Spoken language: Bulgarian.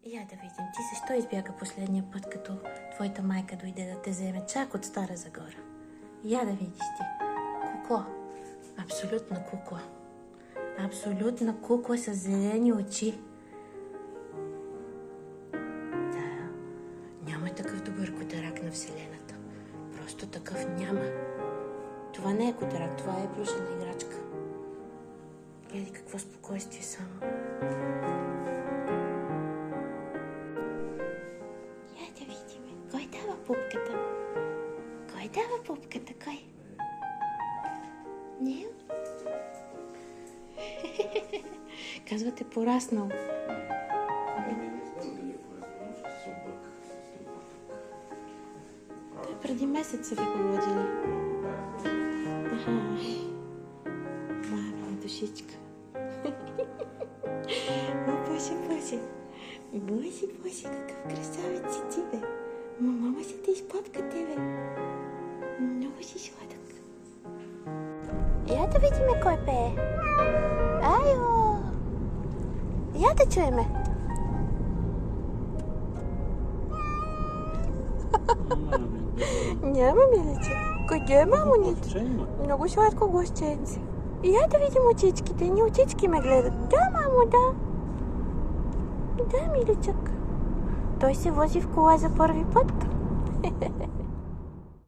Я да видим, ти защо избяга последния път, като твоята майка дойде да те вземе чак от Стара Загора? Я да видиш ти. Кукло. Абсолютна кукла. Абсолютна кукла с зелени очи. Да, няма такъв добър котарак на Вселената. Просто такъв няма. Това не е котарак, това е плюшена играчка. Гледай какво спокойствие само. Я да видим. Кой дава пупката? Кой дава пупката? Кой? Не? Казвате пораснал. Той преди месец са ви поводили. Мама, душичка. О, Боже. Боже, какъв красавец си ти, бе. Мама ще те изпопка тебе. Много си сладък. Я да видиме кой пее. Айо! Я да чуеме. Няма, миличе. Къде е мамонито? Много сладко гощенце. Я да видим очичките. Ни очички ме гледат. Да, мамо, да. Да, миличък. Той се вози в кола за първи път.